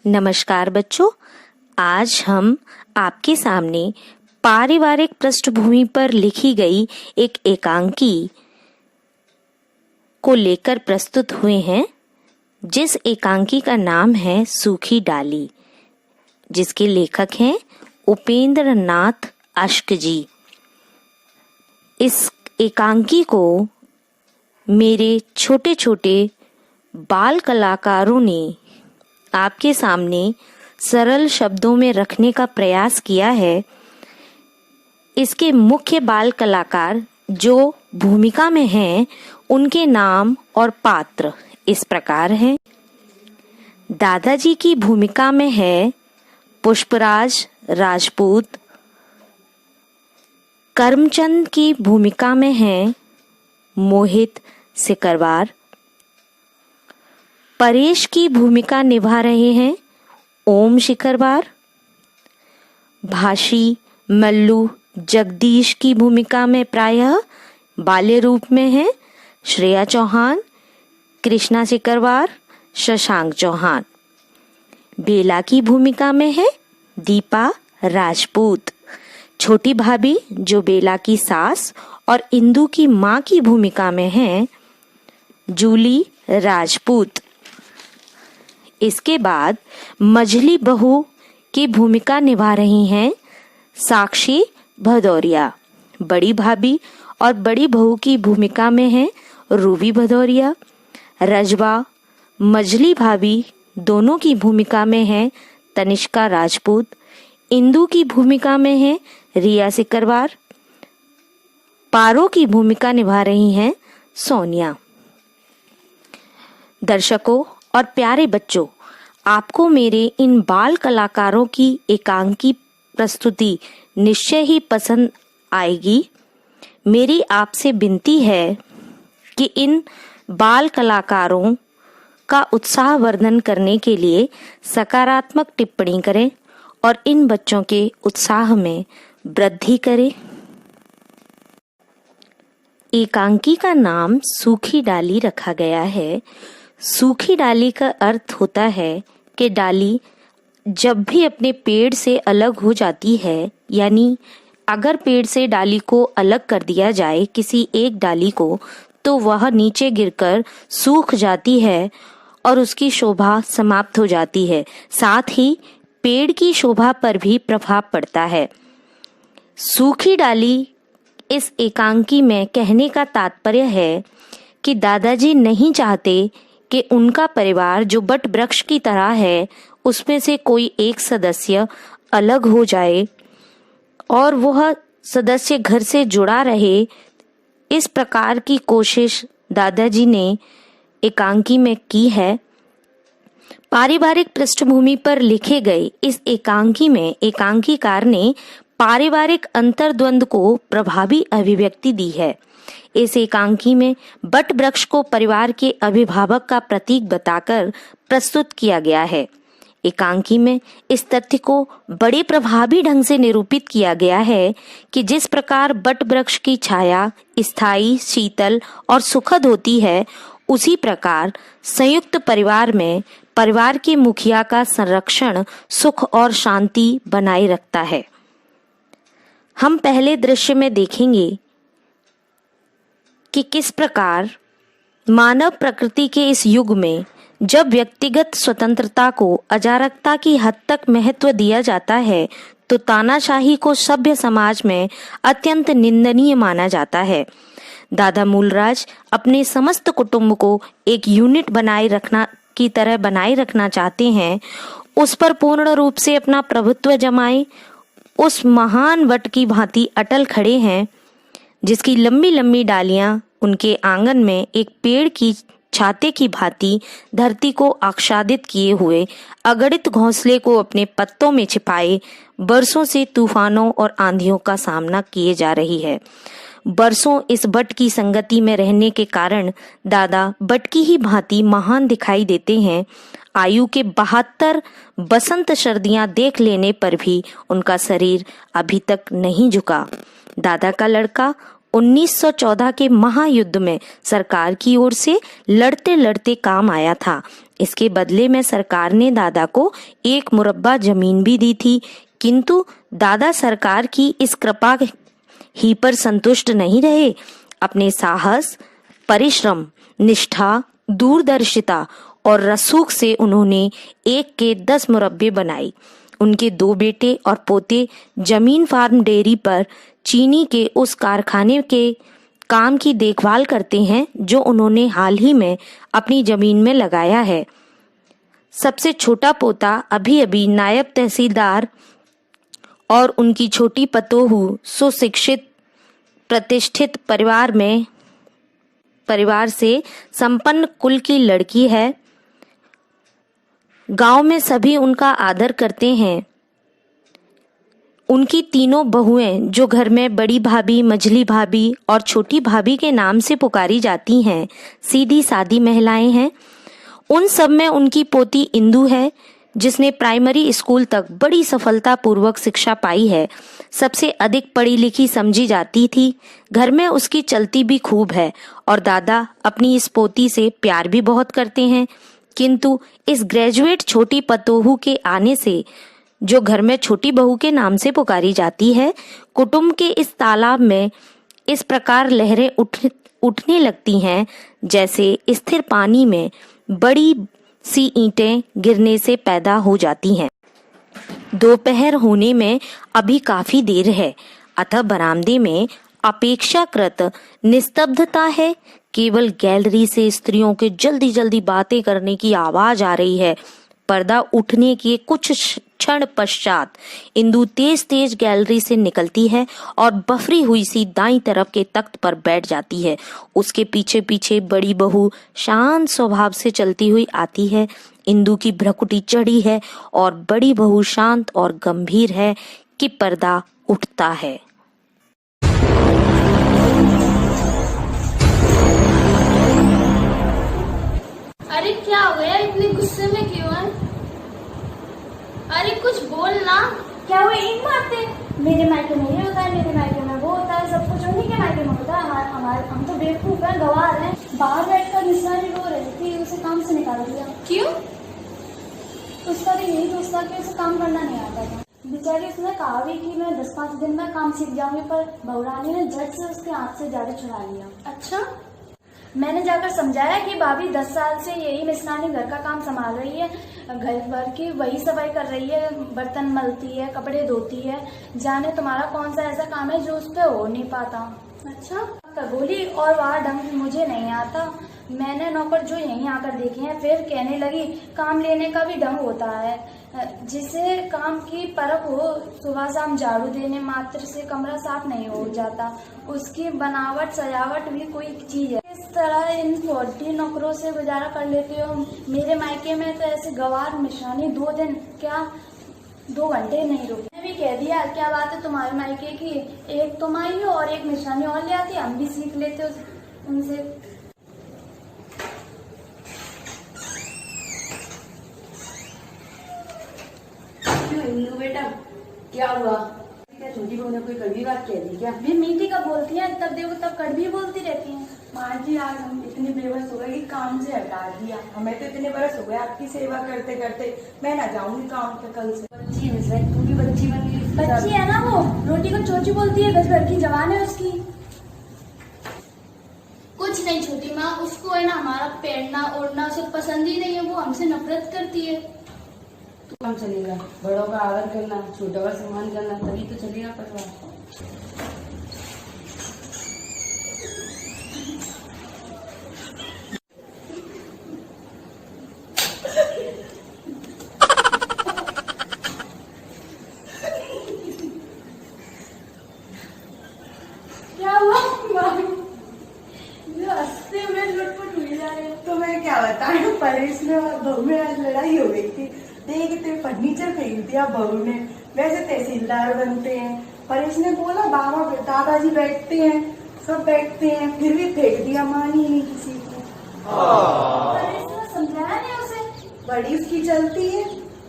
नमस्कार बच्चों, आज हम आपके सामने पारिवारिक पृष्ठभूमि पर लिखी गई एक एकांकी को लेकर प्रस्तुत हुए हैं, जिस एकांकी का नाम है सूखी डाली, जिसके लेखक हैं उपेंद्र नाथ अश्क जी। इस एकांकी को मेरे छोटे छोटे बाल कलाकारों ने आपके सामने सरल शब्दों में रखने का प्रयास किया है। इसके मुख्य बाल कलाकार जो भूमिका में हैं, उनके नाम और पात्र इस प्रकार हैं। दादाजी की भूमिका में है पुष्पराज राजपूत। करमचंद की भूमिका में है मोहित सिकरवार। परेश की भूमिका निभा रहे हैं ओम शिकरवार। भाशी मल्लू जगदीश की भूमिका में प्रायः बाल्य रूप में है श्रेया चौहान, कृष्णा सिकरवार, शशांक चौहान। बेला की भूमिका में है दीपा राजपूत। छोटी भाभी जो बेला की सास और इंदु की मां की भूमिका में है जूली राजपूत। इसके बाद मझली बहू की भूमिका निभा रही हैं साक्षी भदौरिया। बड़ी भाभी और बड़ी बहू की भूमिका में है रूबी भदौरिया। रजबा मझली भाभी दोनों की भूमिका में है तनिष्का राजपूत। इंदु की भूमिका में है रिया सिकरवार। पारो की भूमिका निभा रही हैं सोनिया। दर्शकों और प्यारे बच्चों, आपको मेरे इन बाल कलाकारों की एकांकी प्रस्तुति निश्चय ही पसंद आएगी। मेरी आपसे विनती है कि इन बाल कलाकारों का उत्साहवर्धन करने के लिए सकारात्मक टिप्पणी करें और इन बच्चों के उत्साह में वृद्धि करें। एकांकी का नाम सूखी डाली रखा गया है। सूखी डाली का अर्थ होता है कि डाली जब भी अपने पेड़ से अलग हो जाती है, यानी अगर पेड़ से डाली को अलग कर दिया जाए किसी एक डाली को, तो वह नीचे गिरकर सूख जाती है और उसकी शोभा समाप्त हो जाती है। साथ ही पेड़ की शोभा पर भी प्रभाव पड़ता है। सूखी डाली इस एकांकी में कहने का तात्पर्य है कि दादाजी नहीं चाहते कि उनका परिवार जो बट वृक्ष की तरह है, उसमें से कोई एक सदस्य अलग हो जाए और वह सदस्य घर से जुड़ा रहे। इस प्रकार की कोशिश दादाजी ने एकांकी में की है। पारिवारिक पृष्ठभूमि पर लिखे गए इस एकांकी में एकांकीकार ने पारिवारिक अंतर्द्वंद को प्रभावी अभिव्यक्ति दी है। इस एकांकी में बट वृक्ष को परिवार के अभिभावक का प्रतीक बताकर प्रस्तुत किया गया है। एकांकी में इस तथ्य को बड़े प्रभावी ढंग से निरूपित किया गया है कि जिस प्रकार बट वृक्ष की छाया स्थायी, शीतल और सुखद होती है, उसी प्रकार संयुक्त परिवार में परिवार के मुखिया का संरक्षण सुख और शांति बनाए रखता है। हम पहले दृश्य में देखेंगे कि किस प्रकार मानव प्रकृति के इस युग में जब व्यक्तिगत स्वतंत्रता को अराजकता की हद तक महत्व दिया जाता है, तो तानाशाही को सभ्य समाज में अत्यंत निंदनीय माना जाता है। दादा मूलराज अपने समस्त कुटुंब को एक यूनिट बनाए रखना चाहते हैं। उस पर पूर्ण रूप से अपना प्रभुत्व जमाए, उस महान वट की भांति अटल खड़े हैं, जिसकी लंबी लंबी डालियां उनके आंगन में एक पेड़ की छाते की भांति धरती को आच्छादित किए हुए अगणित घोंसले को अपने पत्तों में छिपाए बरसों से तूफानों और आंधियों का सामना किए जा रही है। बरसों इस बट की संगति में रहने के कारण दादा बट की ही भांति महान दिखाई देते हैं। आयु के 72 बसंत सर्दियां देख लेने पर भी उनका शरीर अभी तक नहीं झुका। दादा का लड़का 1914 के महायुद्ध में सरकार की ओर से लड़ते लड़ते काम आया था। इसके बदले में सरकार ने दादा को 1 मुरब्बा जमीन भी दी थी, किंतु दादा सरकार की इस कृपा ही पर संतुष्ट नहीं रहे। अपने साहस, परिश्रम, निष्ठा, दूरदर्शिता और रसूख से उन्होंने 1 के 10 मुरब्बे बनाए। उनके 2 बेटे और पोते जमीन फार्म डेयरी पर चीनी के उस कारखाने के काम की देखभाल करते हैं जो उन्होंने हाल ही में अपनी जमीन में लगाया है। सबसे छोटा पोता अभी अभी नायब तहसीलदार और उनकी छोटी पतोहू सुशिक्षित प्रतिष्ठित परिवार से संपन्न कुल की लड़की है। गांव में सभी उनका आदर करते हैं। उनकी तीनों बहुएं जो घर में बड़ी भाभी, मझली भाभी और छोटी भाभी के नाम से पुकारी जाती हैं, सीधी सादी महिलाएं हैं। उन सब में उनकी पोती इंदु है, जिसने प्राइमरी स्कूल तक बड़ी सफलतापूर्वक शिक्षा पाई है। सबसे अधिक पढ़ी लिखी समझी जाती थी। घर में उसकी चलती भी खूब है और दादा अपनी इस पोती से प्यार भी बहुत करते हैं। किंतु इस ग्रेजुएट छोटी पतोहू के आने से, जो घर में छोटी बहू के नाम से पुकारी जाती है, कुटुंब के इस तालाब में इस प्रकार लहरें उठने लगती हैं जैसे स्थिर पानी में बड़ी सी ईंटें गिरने से पैदा हो जाती हैं। दोपहर होने में अभी काफी देर है, अतः बरामदे में अपेक्षाकृत निस्तब्धता है। केवल गैलरी से स्त्रियों के जल्दी जल्दी बातें करने की आवाज आ रही है। पर्दा उठने के कुछ क्षण पश्चात इंदु तेज तेज गैलरी से निकलती है और बफरी हुई सी दाईं तरफ के तख्त पर बैठ जाती है। उसके पीछे पीछे बड़ी बहू शांत स्वभाव से चलती हुई आती है। इंदु की भ्रुकुटी चढ़ी है और बड़ी बहू शांत और गंभीर है कि पर्दा उठता है। अरे क्या हो गया, इतने गुस्से में क्यों है? अरे कुछ बोल ना। क्या वो एक बात है? मेरे मायके में ये होता है, मेरे मायके में वो होता है, सब कुछ उन्हीं के मायके में होता है। हमारे हम तो बेवकूफ हैं, गवार हैं। बाहर बैठकर निशानी रो रही थी, उसे काम से निकाल दिया। क्यों? उसका भी यही दोस्त था कि उसे काम करना नहीं आता था। बेचारी उसने कहा भी कि मैं 10-5 दिन में काम सीख जाऊंगी, पर बहुरानी ने झट से उसके हाथ से जादू छुड़ा लिया। अच्छा, मैंने जाकर समझाया कि भाभी 10 साल से यही मिसनानी घर का काम संभाल रही है, घर भर की वही सफाई कर रही है, बर्तन मलती है, कपड़े धोती है। जाने तुम्हारा कौन सा ऐसा काम है जो उस पर हो नहीं पाता। अच्छा बोली, और वहाँ ढंग मुझे नहीं आता। मैंने नौकर जो यहीं आकर देखे हैं, फिर कहने लगी काम लेने का भी ढंग होता है, जिसे काम की परख हो। सुबह शाम झाड़ू देने मात्र से कमरा साफ नहीं हो जाता, उसकी बनावट सजावट भी कोई चीज है। इस तरह इन 40 नौकरों से गुजारा कर लेते हो। मेरे मायके में तो ऐसे गवार मिशानी 2 दिन क्या 2 घंटे नहीं रुके। मैंने भी कह दिया, क्या बात है तुम्हारे मायके की, एक तुम आई हो और एक मिशानी और ले आती, हम भी सीख लेते उनसे। इंदु बेटा, क्या हुआ? क्या छोटी बहू ने कोई कड़वी बात कह दी क्या? भी मीठी का बोलती है, तब देखो तब कड़वी बोलती रहती है। माँ जी, आज हम इतने बेबस हो गए कि काम से हटा दिया। हमें तो इतने बरस हो गए आपकी सेवा करते करते। मैं ना जाऊंगी काम पे कल से। बच्ची है, तू भी बच्ची बन गई। बच्ची है ना वो, रोटी को चोची बोलती है, घर की जवान है उसकी। कुछ नहीं छोटी माँ, उसको है ना हमारा पहनना ओढ़ना उसे पसंद ही नहीं है, वो हमसे नफरत करती है। तू काम चलेगा, बड़ों का आदर करना, छोटों का सम्मान करना, तभी तो चलेगा परिवार। क्या हुआ? हंसते हुए लुटपुट हुई जा रहे। तो मैं क्या बताऊं, परेश में और बहू में आज लड़ाई हो गई थी। देखते फर्नीचर फेंक दिया बहू ने। वैसे तहसीलदार बनते हैं, परेश ने बोला बाबा दादाजी बैठते हैं, सब बैठते हैं, फिर भी फेंक दिया, मानी नहीं किसी को। समझाया नहीं उसे। बड़ी उसकी चलती है,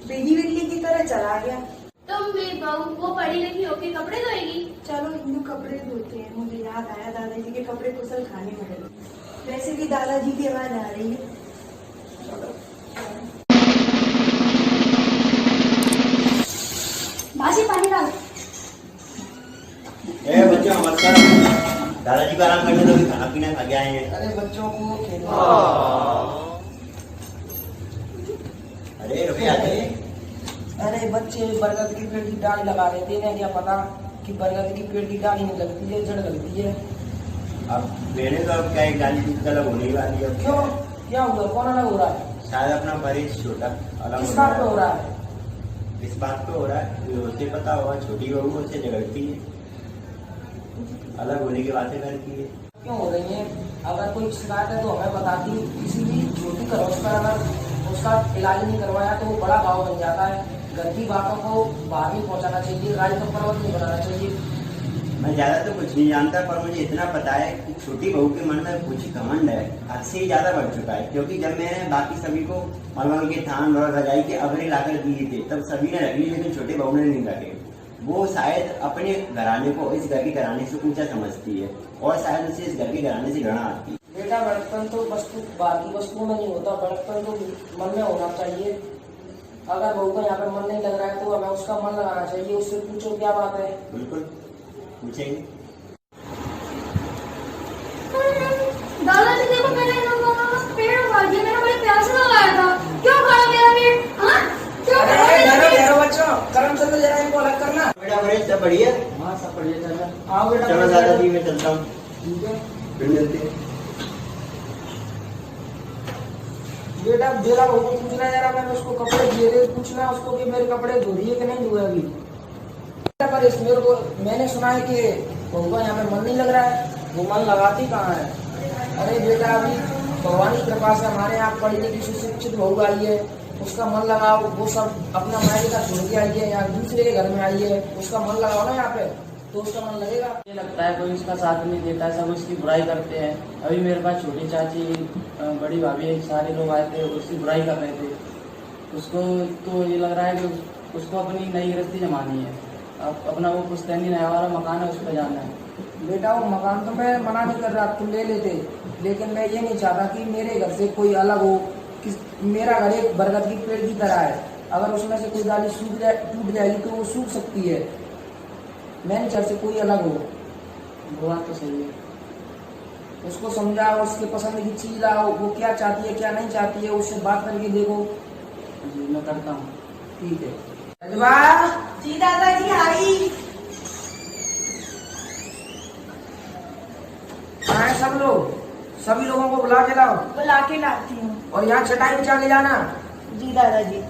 बिल्ली बिल्ली की तरह चला गया। तुम भी बहू, वो पढ़ी लिखी होके कपड़े धोएगी। चलो इंदु कपड़े धोते हैं। मुझे याद आया दादाजी के कपड़े कुशल खाने में। वैसे भी दादाजी की आवाज आ रही है। चलो। बच्चों नमस्कार। दादाजी को आराम करने दो, अभी खाना पीना खा के आए हैं। अरे बच्चों को खेलने अरे रुके आते। अरे बच्चे बरगद के पेड़ की डाली लगा रहे थे, इन्हें क्या पता कि बरगद की पेड़ की डाली नहीं लगती है, जड़ लगती है। अब मैंने तो अब क्या एक डाली दूध अलग होने ही वाली है। क्यों, क्या हुआ, कौन अलग हो रहा है? शायद अपना परेश छोटा अलग किस होने बात पे वाला हो रहा है? इस बात पे हो रहा है कि उसे पता होगा छोटी बहू उससे झगड़ती है, अलग होने की बातें करती है। क्यों हो रही है? अगर कोई शिकायत है तो हमें बताती। किसी भी छोटी खरोच पर अगर उसका इलाज नहीं करवाया तो वो बड़ा घाव बन जाता है। घर की बातों को बाहर नहीं पहुंचाना चाहिए, राज का पर्वत नहीं बनाना चाहिए। मैं ज्यादा तो कुछ नहीं जानता, पर मुझे इतना पता है कि छोटी बहू के मन में कुछ घमंड है, हद से ही ज्यादा बढ़ चुका है। क्योंकि जब मैंने बाकी सभी को मलमल के थान और रजाई के अगरे लाकर दिए थे तब सभी ने रख ली, लेकिन छोटी बहू ने नहीं रखे। वो शायद अपने घराने को इस घर के घराने से ऊंचा समझती है और शायद उसे इस घर के घराने से घृणा आती है। बेटा बड़कपन तो वस्तु बाकी वस्तुओं में नहीं होता, बड़कपन तो मन में होना चाहिए। अगर बहू का यहाँ पर मन नहीं लग रहा है तो हमें उसका मन लगाना चाहिए, उससे पूछो क्या बात है। बिल्कुल पूछेंगे। दादाजी देखो, मैंने इन लोगों का पेड़ उखाड़ दिया, मैंने बड़े प्यार से लगाया था। क्यों उखाड़ा मेरा पेड़? हाँ, क्यों उखाड़ा मेरा पेड़? बच्चों कर्म से तो जरा इनको अलग करना। बेटा बड़े सब बढ़िया। हाँ सब बढ़िया चल रहा है। आओ बेटा, चलो दादाजी मैं चलता हूँ, ठीक है फिर मिलते हैं। बेटा बेला बहू को पूछना जरा, मैंने उसको कपड़े दिए थे, पूछना उसको कि मेरे कपड़े धो रही है कि नहीं धोए अभी। पर इस मेरे को मैंने सुना है कि बहू का यहाँ पे मन नहीं लग रहा है, वो मन लगाती कहाँ है? अरे बेटा अभी भगवान की कृपा से हमारे यहाँ पढ़ी लिखी सुशिक्षित बहू आई है, उसका मन लगाओ। वो सब अपना मायके का छोड़ के आई है, यहाँ दूसरे के घर में आई है, उसका मन लगाओ ना यहाँ पे, तो उसका मन लगेगा। ये लगता है कोई उसका साथ नहीं देता है, सब उसकी बुराई करते हैं। अभी मेरे पास छोटी चाची, बड़ी भाभी, सारे लोग आए थे, उसकी बुराई कर रहे थे। उसको तो ये लग रहा है कि उसको अपनी नई गृहस्थी जमानी है, अब अपना वो पुश्तैनी नया वाला मकान है उस पर जाना है। बेटा वो मकान तो मैं मना नहीं कर रहा, तुम ले लेते, लेकिन मैं ये नहीं चाहता कि मेरे घर से कोई अलग हो। मेरा घर एक बरगद की पेड़ की तरह है, अगर उसमें से कोई डाली टूट जाएगी तो वो सूख सकती है। मैं नहीं चाहता कोई अलग हो। वो बात तो सही है। उसको समझाओ, उसके पसंद की चीज लाओ, वो क्या चाहती है क्या नहीं चाहती है, उससे बात करके देखो। जी मैं करता हूँ। ठीक है। अजवा जी दादाजी आई। कहाँ है सब लोग? सभी लोगों को बुला के लाओ। बुला के लाती हूँ। और यहाँ चटाई बिछा के जाना। जी दादाजी।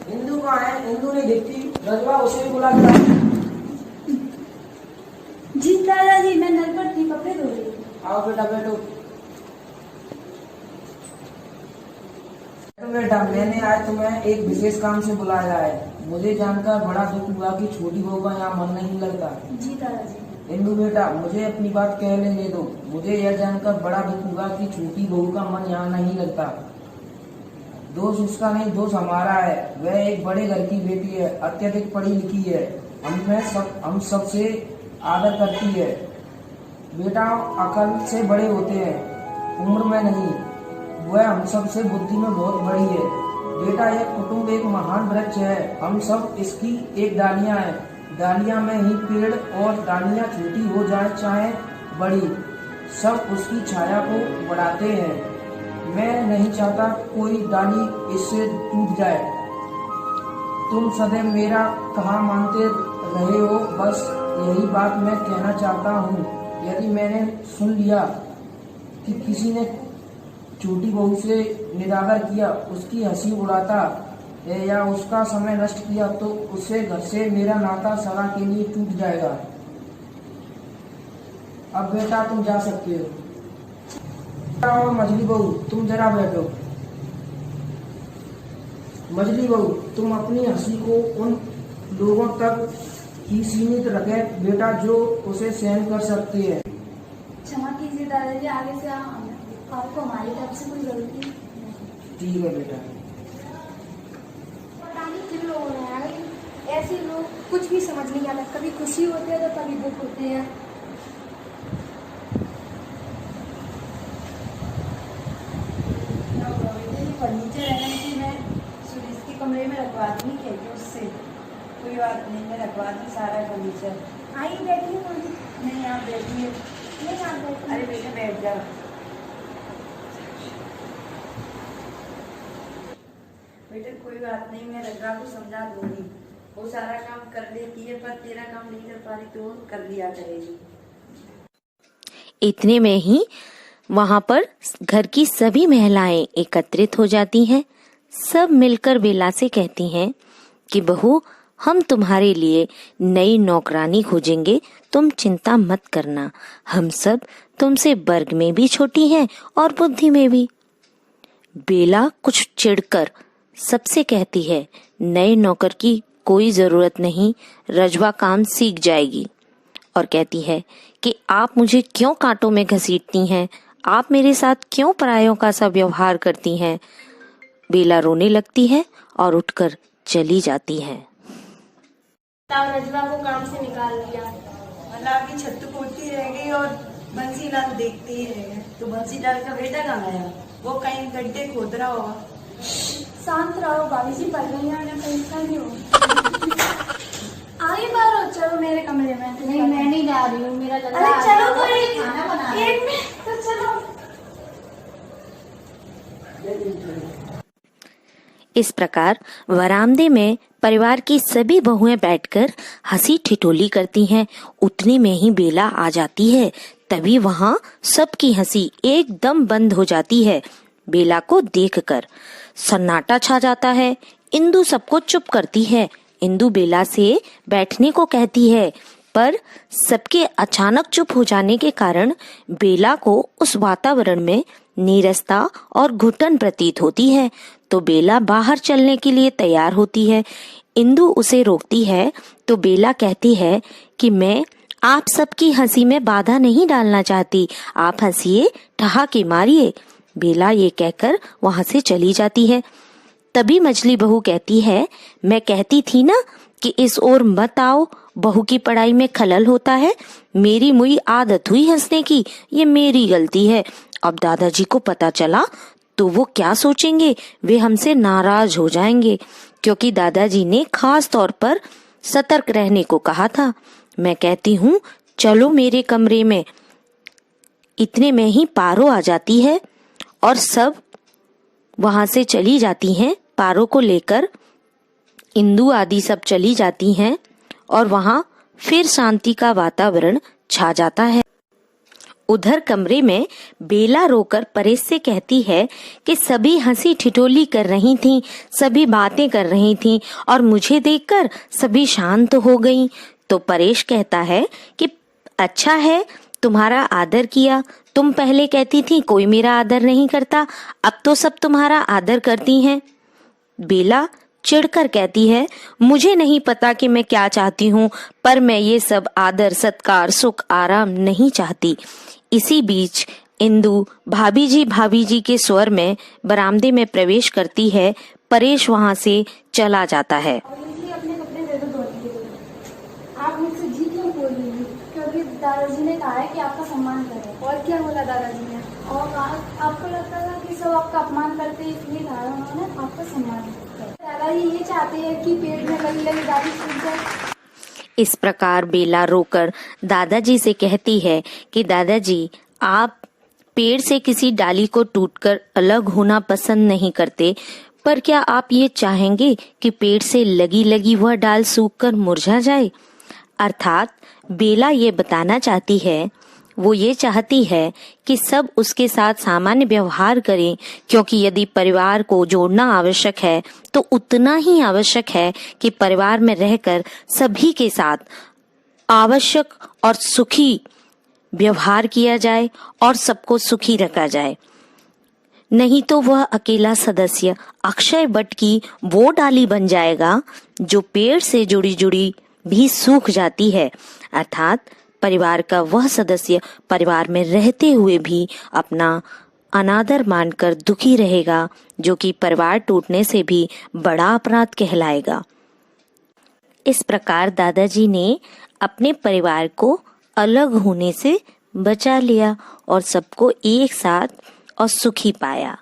हिंदू कहाँ है? हिंदू नहीं दिखती। रजवा उसे भी बुला के लाओ। जी दादाजी, मैं नल पर थी, कपड़े धो रही थी। आओ बेटा बैठो। बेटा मैंने आज तुम्हें एक विशेष काम से बुलाया है। मुझे जानकर बड़ा दुख हुआ कि छोटी बहू का यहाँ मन नहीं लगता। जी दादाजी। इंदु बेटा मुझे अपनी बात कहने दे दो। मुझे यह जानकर बड़ा दुख हुआ कि छोटी बहू का मन यहाँ नहीं लगता। दोष उसका नहीं, दोष हमारा है। वह एक बड़े घर की बेटी है, अत्यधिक पढ़ी लिखी है, हम सबसे आदर करती है। बेटा अकल से बड़े होते हैं, उम्र में नहीं। वह हम सब से बुद्धि में बहुत बड़ी है। बेटा यह कुटुंब एक महान वृक्ष है, हम सब इसकी एक डालियां हैं। डालियां में ही पेड़, और डालियां छोटी हो जाए चाहे बड़ी, सब उसकी छाया को बढ़ाते हैं। मैं नहीं चाहता कोई डाली इससे टूट जाए। तुम सदैव मेरा कहा मानते रहे हो, बस यही बात मैं कहना चाहता हूँ। यदि मैंने सुन लिया कि किसी ने छोटी बहू से निरादर किया, उसकी हंसी उड़ाता है या उसका समय नष्ट किया, तो उससे घर से मेरा नाता सदा के लिए टूट जाएगा। अब बेटा तुम जा सकते हो। मछली बहू तुम जरा बैठो। मछली बहू तुम अपनी हंसी को उन लोगों तक ही सीमित रखे बेटा जो उसे सहन कर सकते हैं। क्षमा कीजिए दादाजी, आगे से आपको हमारी तरफ से कोई गलती नहीं। ठीक है बेटा। पता नहीं किन लोगों ने ऐसे लोग कुछ भी समझ नहीं आता, कभी खुशी होती है तो कभी दुख होते हैं। फर्नीचर है ना कि मैं सुरेश के कमरे में रखवा दूंगी, कहती उससे कोई बात नहीं, मैं रखवा दूँ सारा फर्नीचर। आइए बैठिए थोड़ी। नहीं आप बैठिए। नहीं आप बैठिए। अरे बेटा बैठ जाओ। बेटा कोई बात नहीं, मैं रजवा को समझा दूंगी, वो सारा काम कर लेती है, पर तेरा काम नहीं कर पा रही तो वो कर दिया करेगी। इतने में ही वहां पर घर की सभी महिलाएं एकत्रित हो जाती हैं। सब मिलकर बेला से कहती हैं कि बहू, हम तुम्हारे लिए नई नौकरानी खोजेंगे, तुम चिंता मत करना। हम सब तुमसे वर्ग में भी छोटी हैं और बुद्धि में भी। बेला कुछ चिढ़कर सबसे कहती है, नए नौकर की कोई जरूरत नहीं, रजवा काम सीख जाएगी। और कहती है कि आप मुझे क्यों कांटों में घसीटती हैं, आप मेरे साथ क्यों परायों का सा व्यवहार करती हैं। बेला रोने लगती है और उठकर चली जाती है। रजवा को काम से निकाल दिया। मतलब आपकी छत पोती रह गई और बंसीलाल देखते ही रह गए। तो बंसीलाल का बेटा कहाँ आया? वो कहीं गड्ढे खोद रहा होगा। शांत रहो भाभी जी, पढ़ रही हैं, परेशान नहीं हो। आगे बाहर चलो मेरे कमरे में। नहीं, मैं नहीं जा रही हूँ, मेरा अरे चलो तो एक मिनट तो चलो। इस प्रकार वरामदे में परिवार की सभी बहुएं बैठकर हंसी ठिठोली करती हैं। उतने में ही बेला आ जाती है। तभी वहां सबकी हंसी एकदम बंद हो जाती है। बेला को देखकर सन्नाटा छा जाता है। इंदु सबको चुप करती है। इंदु बेला से बैठने को कहती है, पर सबके अचानक चुप हो जाने के कारण बेला को उस वातावरण में नीरसता और घुटन प्रतीत होती है। तो बेला बाहर चलने के लिए तैयार होती है। इंदु उसे रोकती है तो बेला कहती है कि मैं आप सबकी हंसी में बाधा नहीं डालना चाहती, आप हंसिए, ठहाके मारिए। बेला ये कहकर वहां से चली जाती है। तभी मछली बहू कहती है, मैं कहती थी ना कि इस ओर मत आओ, बहू की पढ़ाई में खलल होता है। मेरी मुई आदत हुई हंसने की, ये मेरी गलती है। अब दादाजी को पता चला तो वो क्या सोचेंगे, वे हमसे नाराज हो जाएंगे, क्योंकि दादाजी ने खास तौर पर सतर्क रहने को कहा था। मैं कहती हूँ चलो मेरे कमरे में। इतने में ही पारो आ जाती है और सब वहां से चली जाती हैं। पारो को लेकर इंदु आदि सब चली जाती हैं और वहां फिर शांति का वातावरण छा जाता है। उधर कमरे में बेला रोकर परेश से कहती है कि सभी हंसी ठिठोली कर रही थीं, सभी बातें कर रही थीं और मुझे देखकर सभी शांत हो गईं। तो परेश कहता है कि अच्छा है, तुम्हारा आदर किया। तुम पहले कहती थी कोई मेरा आदर नहीं करता, अब तो सब तुम्हारा आदर करती हैं। बेला चिढ़कर कहती है, मुझे नहीं पता कि मैं क्या चाहती हूँ, पर मैं ये सब आदर सत्कार सुख आराम नहीं चाहती। इसी बीच इंदु भाभी जी के स्वर में बरामदे में प्रवेश करती है। परेश वहां से चला जाता है। अपने कपड़े दे दो धोने के लिए। आप मुझसे जी क्यों बोल रही हैं? क्योंकि दादाजी ने कहा है कि आपका सम्मान करें। और क्या बोला दादाजी ने? और आपको लगता था कि सब आपका अपमान करते, इसलिए कहा उन्होंने आपका सम्मान करें। दादाजी ये चाहते हैं कि पेड़ में लगी लगी डाली सूख जाए। इस प्रकार बेला रोकर दादाजी से कहती है कि दादाजी, आप पेड़ से किसी डाली को टूटकर अलग होना पसंद नहीं करते, पर क्या आप ये चाहेंगे कि पेड़ से लगी लगी वह डाल सूखकर मुरझा जाए? अर्थात बेला ये बताना चाहती है, वो ये चाहती है कि सब उसके साथ सामान्य व्यवहार करें, क्योंकि यदि परिवार को जोड़ना आवश्यक है तो उतना ही आवश्यक है कि परिवार में रहकर सभी के साथ आवश्यक और सुखी व्यवहार किया जाए और सबको सुखी रखा जाए। नहीं तो वह अकेला सदस्य अक्षय वट की वो डाली बन जाएगा जो पेड़ से जुड़ी भी सूख जाती है। अर्थात परिवार का वह सदस्य परिवार में रहते हुए भी अपना अनादर मानकर दुखी रहेगा, जो कि परिवार टूटने से भी बड़ा अपराध कहलाएगा। इस प्रकार दादाजी ने अपने परिवार को अलग होने से बचा लिया और सबको एक साथ और सुखी पाया।